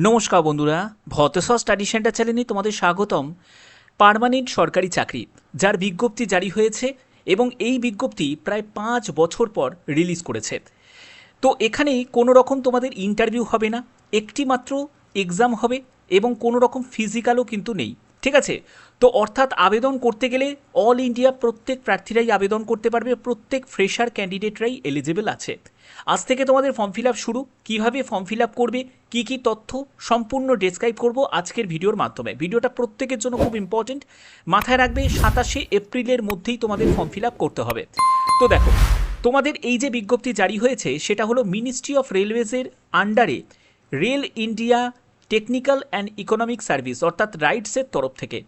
নমস্কার বন্ধুরা, ভতেশ্বর study centre চ্যানেলে তোমাদের স্বাগতম। পার্মানেন্ট সরকারি চাকরি যার বিজ্ঞপ্তি জারি হয়েছে এবং এই বিজ্ঞপ্তি প্রায় 5 বছর পর রিলিজ করেছে। তো এখানে কোনো রকম তোমাদের ইন্টারভিউ হবে না, একটি মাত্র এক্সাম হবে এবং কোনো রকম ফিজিক্যালও কিন্তু নেই, ঠিক আছে? তো অর্থাৎ আবেদন করতে গেলে অল ইন্ডিয়া প্রত্যেক প্রার্থীরাই আবেদন করতে পারবে, প্রত্যেক ফ্রেশার ক্যান্ডিডেটরাই এলিজিবল আছে। আজ থেকে তোমাদের ফর্ম ফিল আপ শুরু। কীভাবে ফর্ম ফিল আপ করবে, কী কী তথ্য সম্পূর্ণ ডেসক্রাইব করব আজকের ভিডিওর মাধ্যমে। ভিডিওটা প্রত্যেকের জন্য খুব ইম্পর্টেন্ট, মাথায় রাখবে 27 এপ্রিলের মধ্যেই তোমাদের ফর্ম ফিল আপ করতে হবে। তো দেখো, তোমাদের এই যে বিজ্ঞপ্তি জারি হয়েছে সেটা হলো মিনিস্ট্রি অফ রেলওয়েজের আন্ডারে rail India technical and economic service অর্থাৎ রাইটসের তরফ থেকে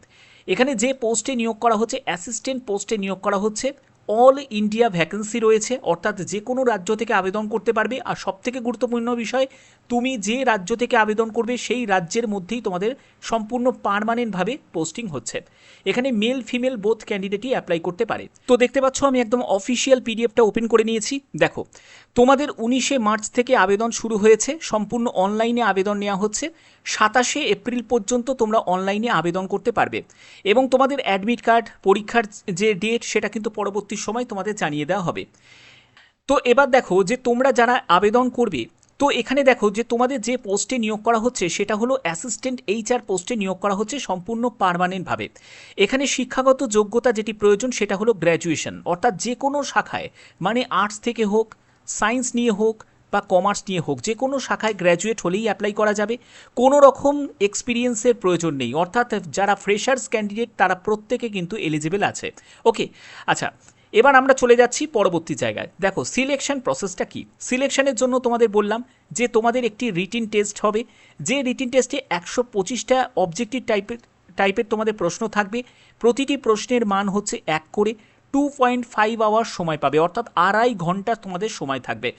এখানে যে পোস্টে নিয়োগ করা হচ্ছে, অ্যাসিস্ট্যান্ট পোস্টে নিয়োগ করা হচ্ছে। অল ইন্ডিয়া ভ্যাকেন্সি রয়েছে, অর্থাৎ যে কোনো রাজ্য থেকে আবেদন করতে পারবে। আর সবথেকে গুরুত্বপূর্ণ বিষয়, তুমি যে রাজ্য থেকে আবেদন করবে সেই রাজ্যের মধ্যেই তোমাদের সম্পূর্ণ পার্মানেন্টভাবে পোস্টিং হচ্ছে। এখানে মেল ফিমেল বোথ ক্যান্ডিডেটই অ্যাপ্লাই করতে পারে। তো দেখতে পাচ্ছ আমি একদম অফিসিয়াল পিডিএফটা ওপেন করে নিয়েছি। দেখো, তোমাদের 19 মার্চ থেকে আবেদন শুরু হয়েছে, সম্পূর্ণ অনলাইনে আবেদন নেওয়া হচ্ছে। 27 এপ্রিল পর্যন্ত তোমরা অনলাইনে আবেদন করতে পারবে এবং তোমাদের অ্যাডমিট কার্ড, পরীক্ষার যে ডেট সেটা কিন্তু পরবর্তী সময় তোমাদের জানিয়ে দেওয়া হবে। তো এবার দেখো যে তোমরা যারা আবেদন করবে, তো এখানে দেখো যে তোমাদের যে পোস্টে নিয়োগ করা হচ্ছে সেটা হলো অ্যাসিস্ট্যান্ট এইচআর পোস্টে নিয়োগ করা হচ্ছে সম্পূর্ণ পার্মানেন্টভাবে। এখানে শিক্ষাগত যোগ্যতা যেটি প্রয়োজন সেটা হলো গ্র্যাজুয়েশন, অর্থাৎ যে কোনো শাখায়, মানে আর্টস থেকে হোক, সায়েন্স নিয়ে হোক বা কমার্স নিয়ে হোক, যে কোনো শাখায় গ্র্যাজুয়েট হলেই অ্যাপ্লাই করা যাবে। কোনো রকম এক্সপিরিয়েন্সের প্রয়োজন নেই, অর্থাৎ যারা ফ্রেশার্স ক্যান্ডিডেট তারা প্রত্যেকে কিন্তু এলিজিবল আছে। ওকে, আচ্ছা, এবার আমরা চলে যাচ্ছি পরবর্তী জায়গায়। দেখো সিলেকশন প্রসেসটা কি। সিলেকশনের জন্য তোমাদের বললাম যে তোমাদের একটি রিটিন টেস্ট হবে, যে রিটিন টেস্টে 125টা অবজেক্টিভ টাইপের তোমাদের প্রশ্ন থাকবে। প্রতিটি প্রশ্নের মান হচ্ছে 1 করে। 2.5 আওয়ার সময় পাবে, অর্থাৎ 2.5 ঘন্টা তোমাদের সময় থাকবে।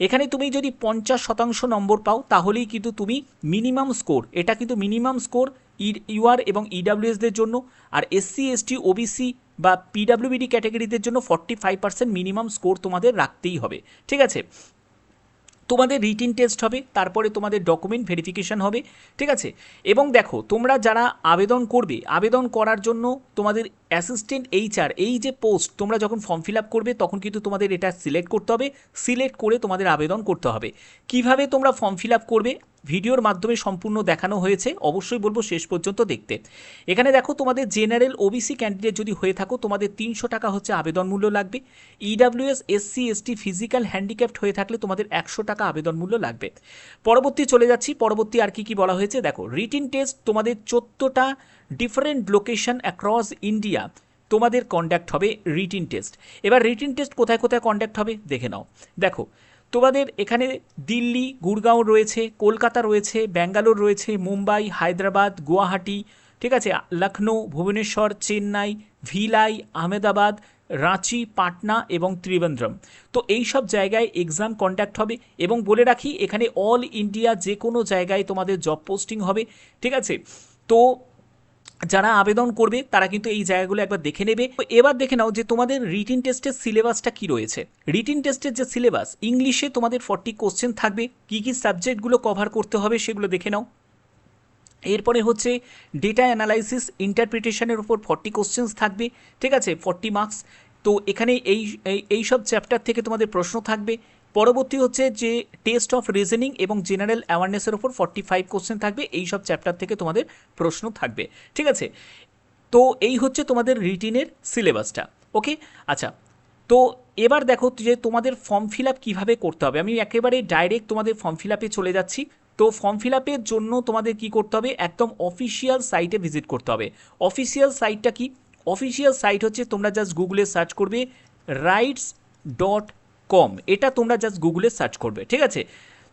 এখানে তুমি যদি 50% নম্বর পাও তাহলেই কিন্তু তুমি মিনিমাম স্কোর, এটা কিন্তু মিনিমাম স্কোর ইউআর এবং ইডাব্লিউএসদের জন্য, আর এসসি এসটি ওবিসি বা পিডাব্লিউবিডি ক্যাটাগরিদের জন্য 45% মিনিমাম স্কোর তোমাদের রাখতেই হবে, ঠিক আছে? তোমাদের রিটিন টেস্ট হবে, তারপরে তোমাদের ডকুমেন্ট ভেরিফিকেশন হবে, ঠিক আছে? এবং দেখো, তোমরা যারা আবেদন করবে, আবেদন করার জন্য তোমাদের অ্যাসিস্ট্যান্ট এইচআর এই যে পোস্ট, তোমরা যখন ফর্ম ফিল আপ করবে তখন কিন্তু তোমাদের এটা সিলেক্ট করতে হবে। সিলেক্ট করে তোমাদের আবেদন করতে হবে। কিভাবে তোমরা ফর্ম ফিল আপ করবে ভিডিওর মাধ্যমে সম্পূর্ণ দেখানো হয়েছে, অবশ্যই বলবো শেষ পর্যন্ত দেখতে। এখানে দেখো, তোমাদের জেনারেল ওবিসি ক্যান্ডিডেট যদি হয়ে থাকো তোমাদের 300 টাকা হচ্ছে আবেদন মূল্য লাগবে। EWS SC ST physical handicapped হয়ে থাকলে তোমাদের 100 টাকা আবেদন মূল্য লাগবে। পরবর্তী চলে যাচ্ছি, পরবর্তী আর কি কি বলা হয়েছে দেখো। রিটিন টেস্ট তোমাদের 14টা ডিফারেন্ট লোকেশন অ্যাক্রস ইন্ডিয়া তোমাদের কন্ডাক্ট হবে রিটিন টেস্ট। এবার রিটিন টেস্ট কোথায় কোথায় কন্ডাক্ট হবে দেখে নাও। দেখো, তোমাদের এখানে দিল্লি, গুড়গাঁও রয়েছে, কলকাতা রয়েছে, ব্যাঙ্গালোর রয়েছে, মুম্বাই, হায়দ্রাবাদ, গুয়াহাটি, ঠিক আছে, লখনৌ, ভুবনেশ্বর, চেন্নাই, ভিলাই, আহমেদাবাদ, রাঁচি, পাটনা এবং ত্রিবেন্দ্রম। তো এই সব জায়গায় এক্সাম কন্ডাক্ট হবে। এবং বলে রাখি, এখানে অল ইন্ডিয়া যে কোনো জায়গায় তোমাদের জব পোস্টিং হবে, ঠিক আছে? তো যারা আবেদন করবে তারা কিন্তু এই জায়গাগুলো একবার দেখে নেবে। এবার দেখে নাও যে তোমাদের রিটিন টেস্টের সিলেবাসটা কি রয়েছে। রিটিন টেস্টের যে সিলেবাস, ইংলিশে তোমাদের 40 কোশ্চেন থাকবে। কী কী সাবজেক্টগুলো কভার করতে হবে সেগুলো দেখে নাও। এরপরে হচ্ছে ডেটা অ্যানালাইসিস ইন্টারপ্রিটেশনের উপর 40 কোশ্চেন্স থাকবে, ঠিক আছে, 40 মার্কস। তো এখানে এই সব চ্যাপ্টার থেকে তোমাদের প্রশ্ন থাকবে। পরবর্তী হচ্ছে যে টেস্ট অফ রিজনিং এবং জেনারেল অ্যাওয়ারনেসের ওপর 45 কোশ্চেন থাকবে। এই সব চ্যাপ্টার থেকে তোমাদের প্রশ্ন থাকবে, ঠিক আছে? তো এই হচ্ছে তোমাদের রিটিনের সিলেবাসটা। ওকে, আচ্ছা, তো এবার দেখো যে তোমাদের ফর্ম ফিল আপ কীভাবে করতে হবে। আমি একেবারে ডাইরেক্ট তোমাদের ফর্ম ফিল আপে চলে যাচ্ছি। তো ফর্ম ফিল আপের জন্য তোমাদের কী করতে হবে, একদম অফিসিয়াল সাইটে ভিজিট করতে হবে। অফিসিয়াল সাইটটা কি? অফিসিয়াল সাইট হচ্ছে, তোমরা জাস্ট গুগলে সার্চ করবে rights.com, এটা তোমরা জাস্ট গুগলে সার্চ করবে, ঠিক আছে?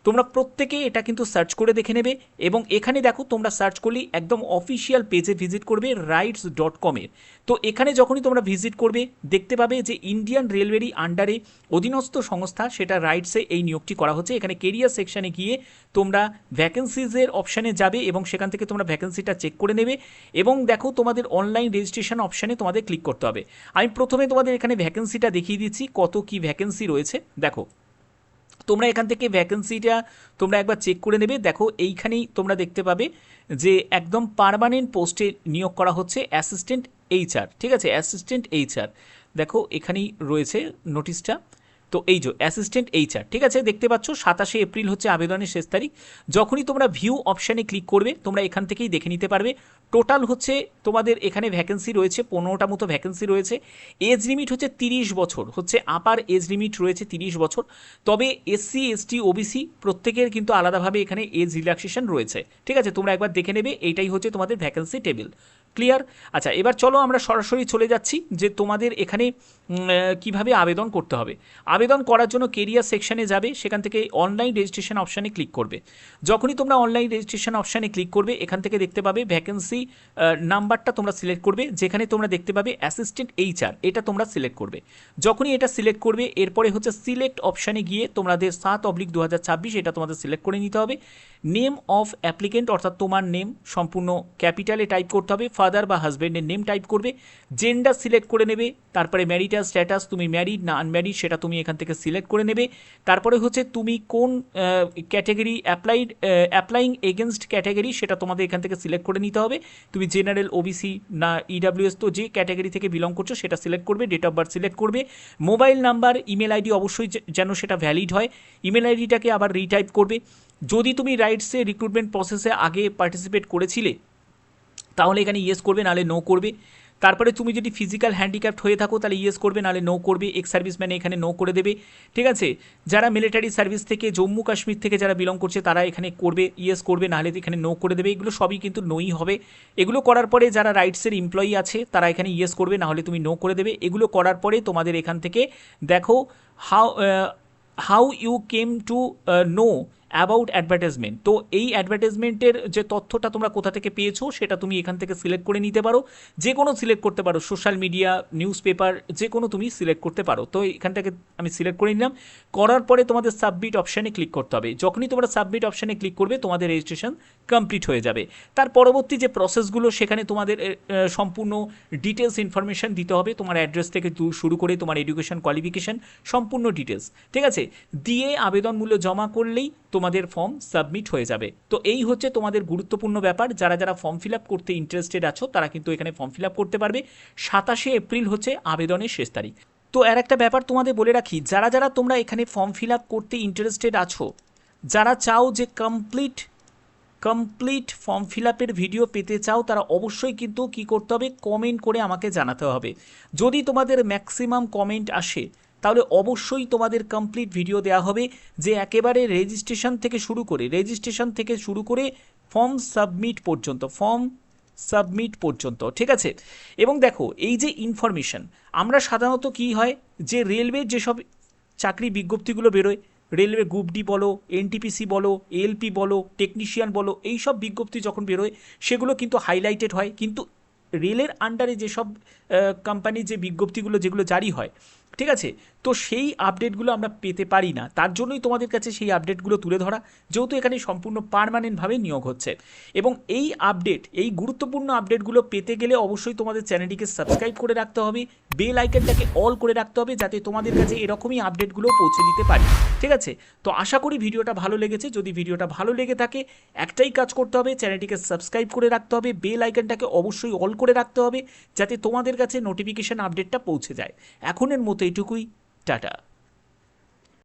তোমরা প্রত্যেকে এটা কিন্তু সার্চ করে দেখে নেবে। এবং এখানে দেখো, তোমরা সার্চ করলেই একদম অফিসিয়াল পেজে ভিজিট করবে rights.com-এর। তো এখানে যখনই তোমরা ভিজিট করবে দেখতে পাবে যে ইন্ডিয়ান রেলওয়েরই আন্ডারে অধীনস্থ সংস্থা, সেটা রাইটসে এই নিয়োগটি করা হচ্ছে। এখানে কেরিয়ার সেকশানে গিয়ে তোমরা ভ্যাকেন্সিজের অপশানে যাবে এবং সেখান থেকে তোমরা ভ্যাকেন্সিটা চেক করে নেবে। এবং দেখো, তোমাদের অনলাইন রেজিস্ট্রেশন অপশানে তোমাদের ক্লিক করতে হবে। আমি প্রথমে তোমাদের এখানে ভ্যাকেন্সিটা দেখিয়ে দিচ্ছি, কত কি ভ্যাকেন্সি রয়েছে। দেখো, তোমরা এখান থেকে ভ্যাকেন্সিটা তোমরা একবার চেক করে নেবে। দেখো এইখানেই তোমরা দেখতে পাবে যে একদম পার্মানেন্ট পোস্টে নিয়োগ করা হচ্ছে অ্যাসিস্ট্যান্ট এইচআর, ঠিক আছে, অ্যাসিস্ট্যান্ট এইচআর। দেখো এখানেই রয়েছে নোটিশটা। তো এই যে অ্যাসিস্ট্যান্ট এইচআর, ঠিক আছে, দেখতে পাচ্ছ 27 এপ্রিল হচ্ছে আবেদনের শেষ তারিখ। যখনই তোমরা ভিউ অপশানে ক্লিক করবে তোমরা এখান থেকেই দেখে নিতে পারবে টোটাল হচ্ছে তোমাদের এখানে ভ্যাকেন্সি রয়েছে 15টা মতো ভ্যাকেন্সি রয়েছে। এজ লিমিট হচ্ছে 30 বছর, হচ্ছে আপার এজ লিমিট রয়েছে 30 বছর। তবে এসসি এসটি ওবিসি প্রত্যেকের কিন্তু আলাদাভাবে এখানে এজ রিল্যাক্সেশন রয়েছে, ঠিক আছে, তোমরা একবার দেখে নেবে। এইটাই হচ্ছে তোমাদের ভ্যাকেন্সি টেবিল। ক্লিয়ার? আচ্ছা, এবার চলো আমরা সরাসরি চলে যাচ্ছি যে তোমাদের এখানে কিভাবে আবেদন করতে হবে। আবেদন করার জন্য কেরিয়ার সেকশানে যাবে, সেখান থেকে অনলাইন রেজিস্ট্রেশন অপশানে ক্লিক করবে। যখনই তোমরা অনলাইন রেজিস্ট্রেশন অপশানে ক্লিক করবে এখান থেকে দেখতে পাবে ভ্যাকেন্সি নাম্বারটা তোমরা সিলেক্ট করবে, যেখানে তোমরা দেখতে পাবে অ্যাসিস্ট্যান্ট এইচআর, এটা তোমরা সিলেক্ট করবে। যখনই এটা সিলেক্ট করবে এরপরে হচ্ছে সিলেক্ট অপশানে গিয়ে তোমাদের 7/2026 এটা তোমাদের সিলেক্ট করে নিতে হবে। নেম অফ অ্যাপ্লিকেন্ট অর্থাৎ তোমার নেম সম্পূর্ণ ক্যাপিটালে টাইপ করতে হবে, ফাদার বা হাজব্যান্ডের নেম টাইপ করবে, জেন্ডার সিলেক্ট করে নেবে, তারপরে ম্যারিটাল স্ট্যাটাস তুমি ম্যারিড না আনম্যারিড সেটা তুমি এখান থেকে সিলেক্ট করে নেবে। তারপরে হচ্ছে তুমি কোন ক্যাটাগরি অ্যাপ্লাইং এগেনস্ট ক্যাটাগরি সেটা তোমাদের এখান থেকে সিলেক্ট করে নিতে হবে। তুমি জেনারেল, ওবিসি না ইডাব্লিউএস, তো যে ক্যাটাগরি থেকে বিলং করছো সেটা সিলেক্ট করবে। ডেট অফ বার্থ সিলেক্ট করবে। মোবাইল নাম্বার, ইমেল আইডি অবশ্যই যেন সেটা ভ্যালিড হয়, ইমেল আইডিটাকে আবার রিটাইপ করবে। যদি তুমি রাইটসে রিক্রুটমেন্ট প্রসেসে আগে পার্টিসিপেট করেছিলে তাহলে এখানে ইয়েস করবে, নাহলে নো করবে। তারপরে তুমি যদি ফিজিক্যাল হ্যান্ডিক্যাপ্ট হয়ে থাকো তাহলে ইয়েস করবে, নাহলে নো করবে। এক্স সার্ভিসম্যানে এখানে নো করে দেবে, ঠিক আছে। যারা মিলিটারি সার্ভিস থেকে জম্মু কাশ্মীর থেকে যারা বিলং করছে তারা এখানে করবে, ইয়েস করবে, নাহলে এখানে নো করে দেবে। এগুলো সবই কিন্তু নোই হবে। এগুলো করার পরে যারা রাইটসের এমপ্লয়ি আছে তারা এখানে ইয়েস করবে, নাহলে তুমি নো করে দেবে। এগুলো করার পরে তোমাদের এখান থেকে দেখো how you came to know about advertisement. তো এই অ্যাডভার্টাইজমেন্টের যে তথ্যটা তোমরা কোথা থেকে পেয়েছো সেটা তুমি এখান থেকে সিলেক্ট করে নিতে পারো, যে কোনো সিলেক্ট করতে পারো, সোশ্যাল মিডিয়া, নিউজ পেপার, যে কোনো তুমি সিলেক্ট করতে পারো। তো এখান থেকে আমি সিলেক্ট করে নিলাম। করার পরে তোমাদের সাবমিট অপশানে ক্লিক করতে হবে। যখনই তোমরা সাবমিট অপশানে ক্লিক করবে তোমাদের রেজিস্ট্রেশন কমপ্লিট হয়ে যাবে। তার পরবর্তী যে প্রসেসগুলো সেখানে তোমাদের সম্পূর্ণ ডিটেলস ইনফরমেশান দিতে হবে, তোমার অ্যাড্রেস থেকে শুরু করে তোমার এডুকেশন কোয়ালিফিকেশান সম্পূর্ণ ডিটেলস, ঠিক আছে, দিয়ে আবেদন মূল্য জমা করলেই তোমাদের ফর্ম সাবমিট হয়ে যাবে। তো এই হচ্ছে তোমাদের গুরুত্বপূর্ণ ব্যাপার। যারা যারা ফর্ম ফিল আপ করতে ইন্টারেস্টেড আছো তারা কিন্তু এখানে ফর্ম ফিল আপ করতে পারবে। 27 এপ্রিল হচ্ছে আবেদনের শেষ তারিখ। তো আর একটা ব্যাপার তোমাদের বলে রাখি, যারা যারা তোমরা এখানে ফর্ম ফিল আপ করতে ইন্টারেস্টেড আছো, যারা চাও যে কমপ্লিট ফর্ম ফিল আপের ভিডিও পেতে চাও, তারা অবশ্যই কিন্তু কী করতে হবে, কমেন্ট করে আমাকে জানাতে হবে। যদি তোমাদের ম্যাক্সিমাম কমেন্ট আসে তাহলে অবশ্যই তোমাদের কমপ্লিট ভিডিও দেওয়া হবে, যে একেবারে রেজিস্ট্রেশন থেকে শুরু করে ফর্ম সাবমিট পর্যন্ত, ঠিক আছে। এবং দেখো এই যে ইনফরমেশন, আমরা সাধারণত কী হয় যে রেলওয়ের যেসব চাকরি বিজ্ঞপ্তিগুলো বেরোয়, রেলওয়ে গ্রুপ ডি বলো, এনটিপিসি বলো, এএলপি বলো, টেকনিশিয়ান বলো, এই সব বিজ্ঞপ্তি যখন বেরোয় সেগুলো কিন্তু হাইলাইটেড হয়। কিন্তু রেলের আন্ডারে যেসব কোম্পানির যে বিজ্ঞপ্তিগুলো যেগুলো জারি হয়, ঠিক আছে, তো সেই আপডেটগুলো আমরা পেতে পারি না। তার জন্যই তোমাদের কাছে সেই আপডেটগুলো তুলে ধরা, যেহেতু এখানে সম্পূর্ণ পার্মানেন্টভাবে নিয়োগ হচ্ছে। এবং এই গুরুত্বপূর্ণ আপডেটগুলো পেতে গেলে অবশ্যই তোমাদের চ্যানেলটিকে সাবস্ক্রাইব করে রাখতে হবে, বেল আইকনটাকে অল করে রাখতে হবে, যাতে তোমাদের কাছে এরকমই আপডেটগুলো পৌঁছে দিতে পারি, ঠিক আছে। তো আশা করি ভিডিওটা ভালো লেগেছে। যদি ভিডিওটা ভালো লেগে থাকে একটাই কাজ করতে হবে, চ্যানেলটিকে সাবস্ক্রাইব করে রাখতে হবে, বেল আইকনটাকে অবশ্যই অল করে রাখতে হবে, যাতে তোমাদের কাছে নোটিফিকেশান আপডেটটা পৌঁছে যায়। এখনের মতো এইটুকুই, টাটা।